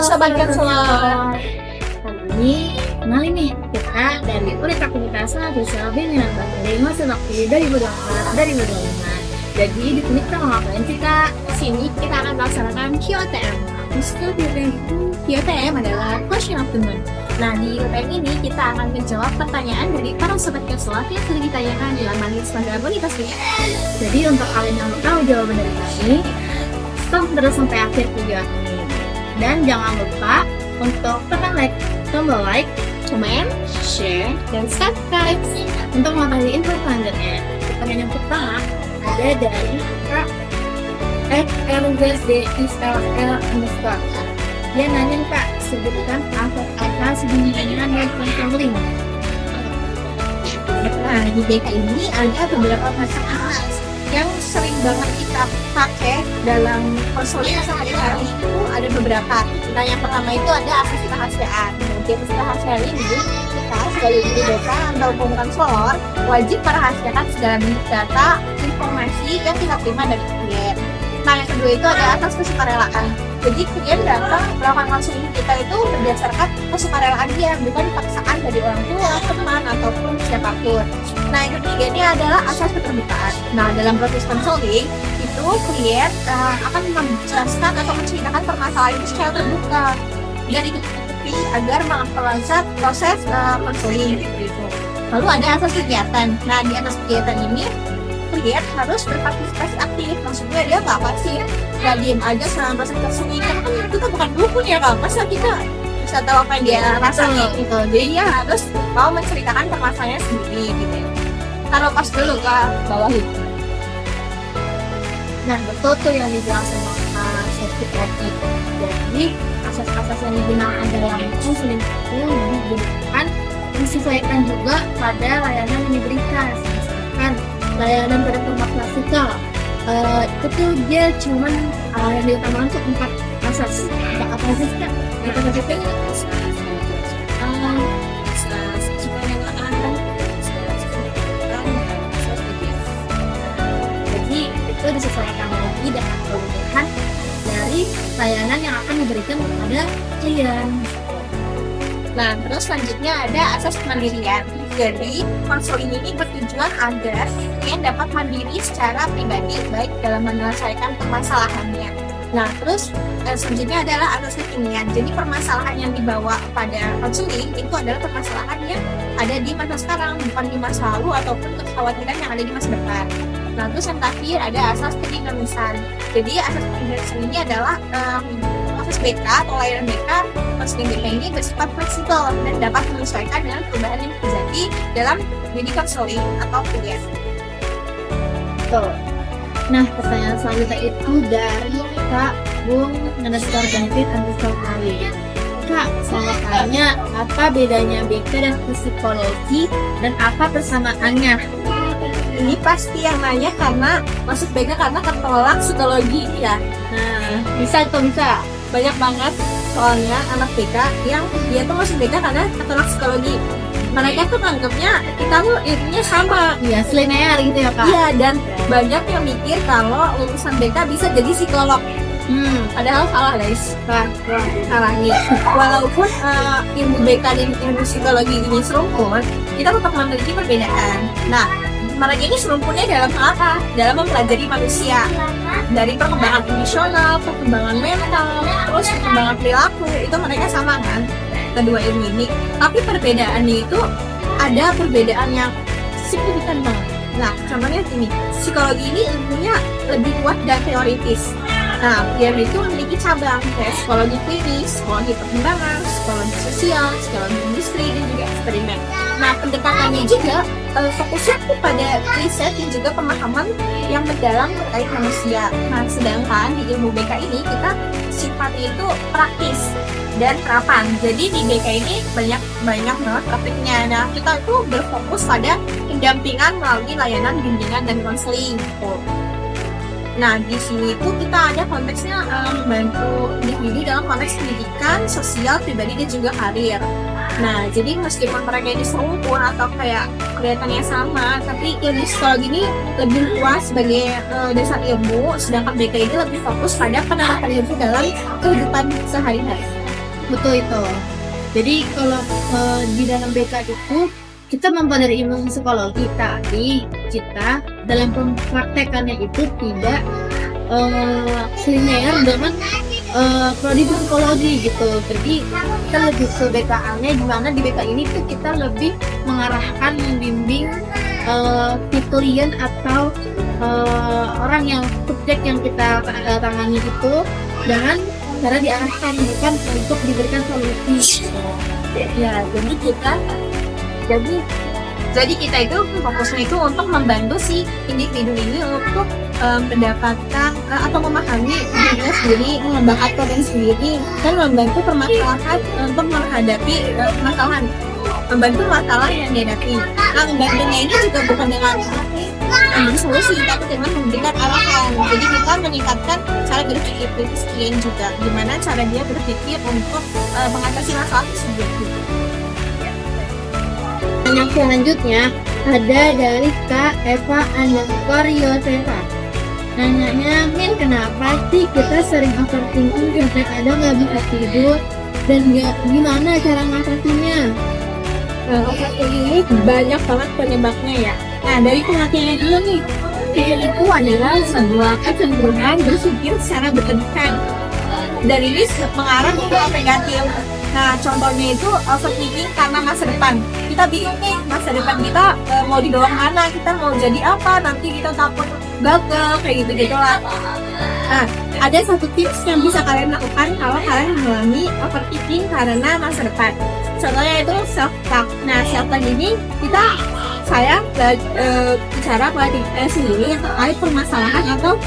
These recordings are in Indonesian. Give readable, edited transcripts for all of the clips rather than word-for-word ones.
Sobat Konselor. Kali ini kenalin nih kita dari Universitas Sosial Bina Bateri masa waktu 2024-2025. Jadi di sini kita mau ngapain sih Kak? Di sini kita akan melaksanakan QTM. QTM adalah question of the month. Nah, di QTM ini kita akan menjawab pertanyaan dari para sobat konselor yang sudah ditanyakan dalam Instagram Universitas. Jadi untuk kalian yang mau tahu jawaban dari kami, stop terus sampai akhir video ini. Dan jangan lupa untuk tekan tombol like, Comment, share, dan subscribe. untuk mengetahui info selanjutnya. Pertanyaan yang pertama ada dari Kak XLGSDISLL_. Dia nanya nih, Kak, sebutkan apa sebenarnya dan controlling. Nah, di BK ini ada beberapa masalah yang sering banget kita pakai dalam konseling sehari-hari itu ada beberapa. Nah, yang pertama itu ada asas kerahasiaan. Di asas kerahasiaan ini kita sebagai guru BK atau konselor wajib merahasiakan segala bentuk data, informasi yang kita terima dari klien. Nah, yang kedua itu ada asas kesukarelaan. Jadi klien datang melakukan konseling kita itu berdasarkan kesukarelaan dia, bukan paksaan dari orang tua, teman, ataupun siapapun. Nah, yang ketiga ini adalah asas keterbukaan. Nah, dalam proses konseling itu klien akan menjelaskan atau menceritakan permasalahan itu secara terbuka dan ditutupi agar memperlancar proses konseling. Lalu ada asas kegiatan. Nah, di atas kegiatan ini klien harus berpartisipasi aktif. Maksudnya dia nggak pasti nggak diem aja selama proses konseling. Karena kan itu kan bukan buku ya Kak. Masa kita bisa tahu apa yang dia rasain gitu. Jadi dia harus mau menceritakan permasalahannya sendiri gitu. Taruh pas dulu ke bawah itu. Nah, betul tuh yang dibilang sama Kak Sophie tadi. Jadi asas-asas yang digunakan dalam konseling itu digunakan disesuaikan juga pada layanan yang diberikan. Misalkan layanan pada format klasikal, itu tuh dia cuman yang diutamakan tuh 4 asas. Apa sih Kak? Asas itu jadi itu disesuaikan lagi dengan kebutuhan dari layanan yang akan diberikan kepada klien. Nah, terus selanjutnya ada asas kemandirian. Jadi, konseling ini bertujuan agar klien dapat mandiri secara pribadi, baik dalam menyelesaikan permasalahannya. Nah, terus selanjutnya adalah asas kekinian. Jadi, permasalahan yang dibawa pada konseling itu adalah permasalahan yang ada di masa sekarang, bukan di masa lalu ataupun kekhawatiran yang ada di masa depan. Nah, terus yang terakhir ada asas kedinamisan. Jadi, asas kedinamisan ini adalah proses BK atau layanan BK, konseling BK ini bersifat fleksibel dan dapat menyesuaikan dengan perubahan yang terjadi dalam jadi konseling atau klien. Betul. Nah, pertanyaan selanjutnya itu dari Kak Bung _benefit_kali. Kak, saya tanya apa bedanya BK dan psikologi dan apa persamaannya? Ini pasti yang nanya karena masuk BK karena ketolak psikologi ya. Nah, bisa. Banyak banget soalnya anak BK yang dia tuh masuk BK karena ketolak psikologi. Mereka tuh nganggapnya kita tuh ilmunya sama. Iya, linear gitu ya Kak? Iya, dan banyak yang mikir kalau lulusan BK bisa jadi psikolog. Padahal salah guys. Salah nih. Walaupun ilmu BK dan ilmu psikologi ini serumpun, kita tetap memiliki perbedaan. Nah, mereka ini serumpunnya dalam apa? Dalam mempelajari manusia. Dari perkembangan emosional, perkembangan mental, terus perkembangan perilaku, itu mereka sama kan? Kedua ilmu ini. Tapi perbedaannya itu ada perbedaan yang signifikan banget. Nah, contohnya gini, psikologi ini ilmunya lebih kuat dan teoritis. Nah, dia itu memiliki cabang kayak psikologi klinis, psikologi perkembangan, psikologi sosial, psikologi industri, dan juga eksperimen. Nah, pendekatannya juga fokusnya pada riset dan juga pemahaman yang mendalam terkait manusia. Nah, sedangkan di ilmu BK ini kita sifatnya itu praktis dan terapan. Jadi di BK ini banyak banget praktiknya. Nah, kita itu berfokus pada pendampingan melalui layanan bimbingan dan konseling. Nah, di sini itu kita ada konteksnya membantu individu dalam konteks pendidikan, sosial, pribadi, dan juga karir. Nah, jadi meskipun mereka ini serumpun atau kayak kelihatannya sama, tapi ilmu psikologi ini lebih luas sebagai dasar ilmu, sedangkan BK ini lebih fokus pada penerapan ilmu dalam kehidupan sehari-hari. Betul itu. Jadi kalau di dalam BK itu kita mempelajari ilmu psikologi, tapi kita dalam mempraktekannya itu tidak linear dengan prodi psikologi gitu. Jadi kita lebih ke BKA-nya, gimana di BK ini tuh kita lebih mengarahkan, membimbing titulian atau orang yang subjek yang kita tangani itu dengan cara diarahkan, bukan untuk diberikan solusi. Ya, jadi kita itu fokusnya itu untuk membantu si individu ini untuk mendapatkan atau memahami dirinya sendiri, mengembangkan potensi sendiri, dan membantu permasalahan untuk menghadapi permasalahan, membantu masalah yang dihadapi. Nah, membantunya ini juga bukan dengan memberi solusi, tapi dengan memberikan arahan. Jadi kita meningkatkan cara berpikir kritis klien juga, gimana cara dia berpikir untuk mengatasi masalah tersebut. Yang selanjutnya ada dari Kak Eva Yoseva. Nanyanya, Min, kenapa sih kita sering overthinking sampai kadang nggak bisa tidur dan gimana cara ngatasinya? Overthinking ini banyak banget penyebabnya ya. Nah, dari pengertiannya dulu nih, itu adalah sebuah kecenderungan berpikir secara berlebihan dan ini mengarah ke hal negatif. Nah, contohnya itu overthinking karena masa depan. Kita bingung nih, masa depan kita mau dibawa kemana, kita mau jadi apa, nanti kita takut gagal, kayak gitu-gitu lah. Nah, ada satu tips yang bisa kalian lakukan kalau kalian mengalami overthinking karena masa depan. Contohnya itu self-talk. Nah, self-talk ini saya bicara pada diri saya sendiri terkait permasalahan atau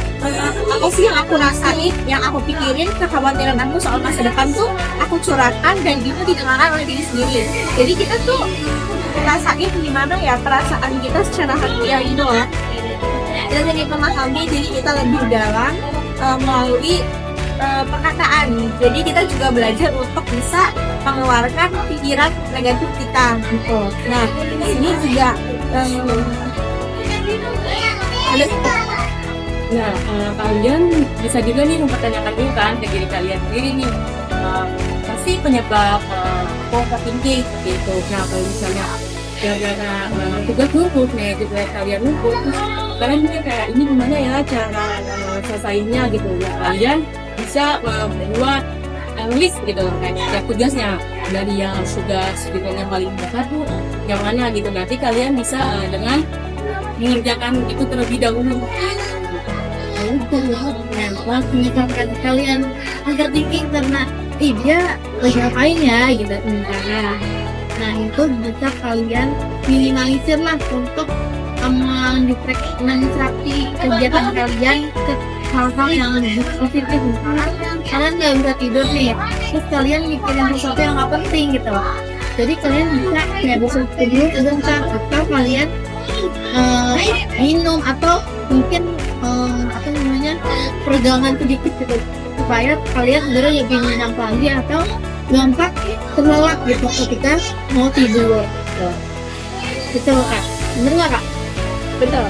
apa sih yang aku rasain, yang aku pikirin, kekhawatiran aku soal masa depan tuh aku curhatkan dan itu didengarkan oleh diri sendiri. Jadi kita tuh ngerasain gimana ya perasaan kita secara harfiah gitu loh. Dan jadi memahami diri kita lebih dalam melalui perkataan. Jadi kita juga belajar untuk bisa mengeluarkan pikiran negatif kita gitu. Nah, ini juga kalian bisa juga nih mempertanyakan dulu kan ke diri kalian sendiri nih, pasti penyebab overthinking seperti itu. Nah, kalau misalnya gara-gara tugas numpuk nih, gitu kalian numpuk, terus kalian mikir kayak ini gimana ya cara selesainya gitu ya, kalian bisa membuat list gitu kayak tugasnya dari yang tugas gitu yang paling besar tuh yang mana gitu, nanti kalian bisa dengan mengerjakan itu terlebih dahulu. Mengingatkan kalian overthinking karena dia lagi ngapain ya gitu misalnya. Nah, itu bisa kalian minimalisir lah untuk mendisrupsi kegiatan kalian ke hal-hal yang lebih positif. Kalian nggak bisa tidur nih, terus kalian mikirin sesuatu yang nggak penting gitu. Jadi kalian bisa kayak besok tidur sebentar, atau kalian minum atau mungkin peregangan sedikit gitu, supaya kalian sebenarnya lebih nyenyak lagi atau gampang terlelap gitu ketika mau tidur. Gitu Kak, bener nggak Kak? betul.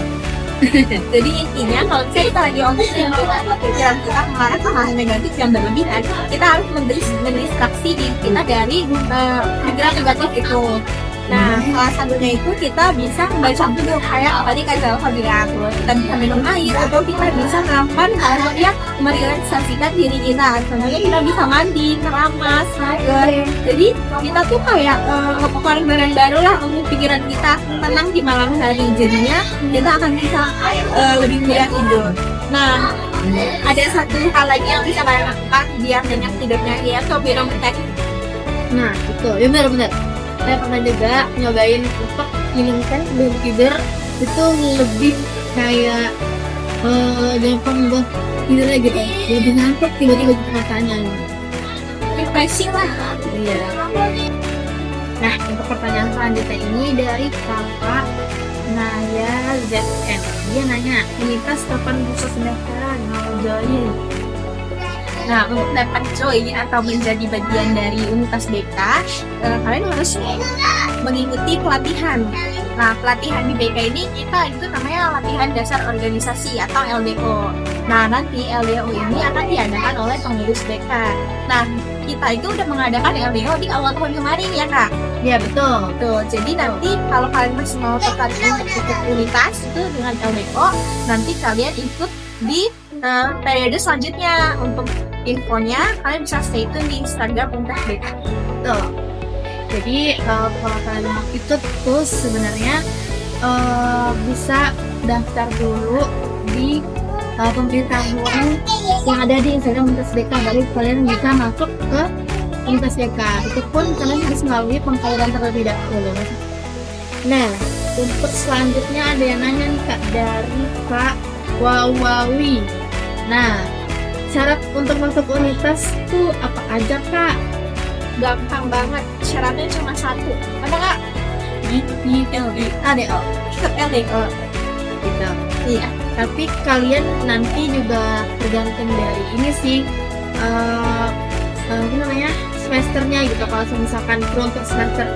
Jadi intinya kalau kita lagi overthinking, pikiran kita mengarah ke hal negatif yang berlebihan, kita harus mendistraksi diri kita dari pikiran negatif itu. Nah, salah satunya itu kita bisa membaca buku kayak tadi Kak Zalfa bilang, kita bisa minum air atau kita bisa melakukan hal-hal yang merelaksasikan diri kita. Contohnya kita bisa mandi, keramas, mager. Jadi kita tuh kayak ngeluarin barang baru lah untuk pikiran kita tenang di malam hari. Jadinya kita akan bisa lebih mudah tidur. Nah, ada satu hal lagi yang bisa kalian lakukan biar nyenyak tidurnya, yaitu minum teh. Nah, betul, ya benar-benar. Saya pernah juga nyobain untuk minum teh sebelum tidur, itu lebih kayak gampang buat tidur gitu, lebih ngantuk tiba-tiba di matanya. Refreshing lah. Iya. Nah, untuk pertanyaan selanjutnya ini dari Kakak Naya ZN. Dia nanya, Unitas kapan buka pendaftaran mau join? Nah, untuk dapat join atau menjadi bagian dari Unitas BK, kalian harus mengikuti pelatihan. Nah, pelatihan di BK ini itu namanya latihan dasar organisasi atau LDO. Nah, nanti LDO ini akan diadakan oleh pengurus BK. Nah, kita itu udah mengadakan LDO di awal tahun kemarin ya Kak. Iya betul. Tuh, jadi nanti kalau kalian masih mau tertarik untuk ikut unitas itu dengan LDO, nanti kalian ikut di periode selanjutnya. Untuk infonya kalian bisa stay tune di Instagram Unitas BK. Betul. Jadi kalau kalian mau ikut tuh sebenarnya bisa daftar dulu di pemberitahuan yang ada di Instagram Unitas BK, baru kalian bisa masuk ke Unitas BK. Itu pun kalian harus melalui pengkajian terlebih dahulu. Nah, untuk selanjutnya ada yang nanya nih Kak, dari Kak Wawawi. Nah, syarat untuk masuk unitas tuh apa aja Kak? Gampang banget, syaratnya cuma satu. Ada Kak? Di LD. LDO. Ikut LDO. Gitu. Iya. Tapi kalian nanti juga tergantung dari ini sih, apa namanya, semesternya gitu. Kalau misalkan untuk semester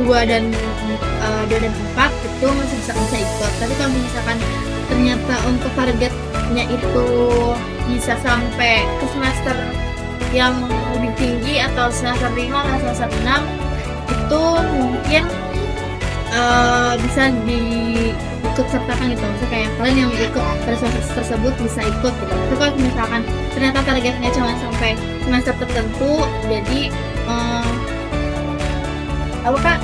2 dan 4 itu masih bisa ikut. Tapi kalau misalkan ternyata untuk targetnya itu bisa sampai ke semester yang lebih tinggi atau semester 5 atau semester 6, itu mungkin bisa diikut sertakan gitu. Maksudnya kayak kalian yang ikut pada semester tersebut bisa ikut gitu. Tapi kalau misalkan ternyata targetnya cuma sampai semester tertentu, jadi apa Kak?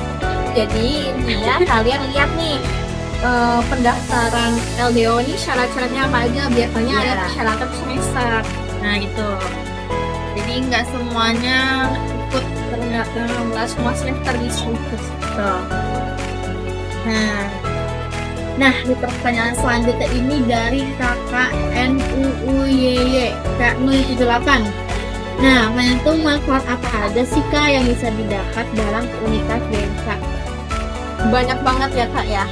Jadi intinya kalian lihat nih pendaftaran LDO ini syarat-syaratnya apa aja. Biasanya ada persyaratan semester. Nah itu. Jadi nggak semuanya ikut Ternyata nggak semua semester bisa. Nah, di pertanyaan selanjutnya ini dari kakak NUUYY Kak Nui 78. Nah, menentu manfaat apa aja sih Kak yang bisa didapat dalam unitas BMK? Banyak banget ya Kak ya.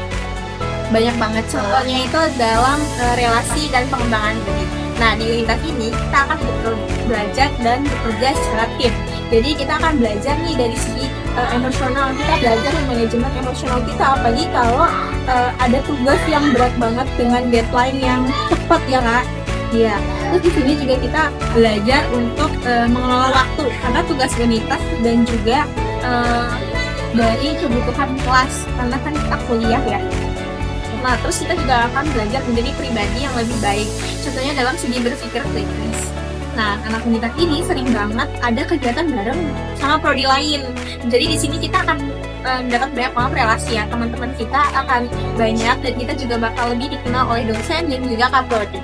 Banyak banget. Contohnya itu dalam relasi dan pengembangan diri. Nah, di unitas ini kita akan belajar dan bekerja secara tim. Jadi kita akan belajar nih dari segi emosional, kita belajar manajemen emosional kita, apalagi kalau ada tugas yang berat banget dengan deadline yang cepat ya Kak. Iya. Terus di sini juga kita belajar untuk mengelola waktu karena tugas unitas dan juga dari kebutuhan kelas karena kan kita kuliah ya. Nah, terus kita juga akan belajar menjadi pribadi yang lebih baik. Contohnya dalam segi berpikir kritis. Nah, anak unitas ini sering banget ada kegiatan bareng sama prodi lain. Jadi di sini kita akan mendapat banyak banget relasi ya. Teman-teman kita akan banyak dan kita juga bakal lebih dikenal oleh dosen dan juga kaprodi.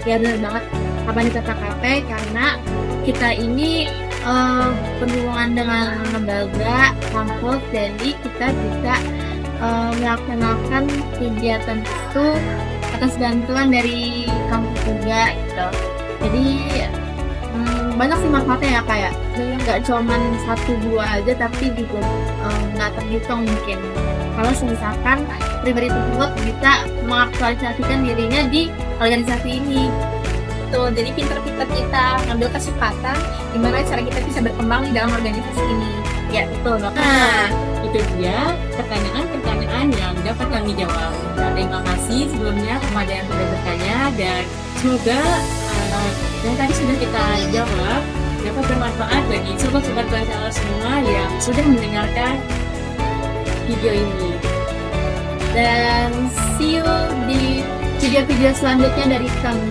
Ya benar banget. Kapan di KKP karena kita ini berhubungan dengan lembaga kampus, jadi kita bisa melaksanakan kegiatan itu atas bantuan dari kampus juga gitu. Jadi banyak sih manfaatnya ya kayak nggak cuman 1-2 aja, tapi juga nggak terhitung mungkin kalau misalkan pribadi tersebut bisa mengaktualisasikan dirinya di organisasi ini. Tuh, jadi pinter-pinter kita ngambil kesempatan gimana cara kita bisa berkembang di dalam organisasi ini. Ya betul. Nah, itu dia pertanyaan-pertanyaan yang dapat kami jawab. Terima kasih sebelumnya kepada yang sudah bertanya, dan semoga yang tadi sudah kita jawab dapat bermanfaat bagi sobat-sobat bachelor semua yang sudah mendengarkan video ini. Dan see you di video-video selanjutnya dari kami.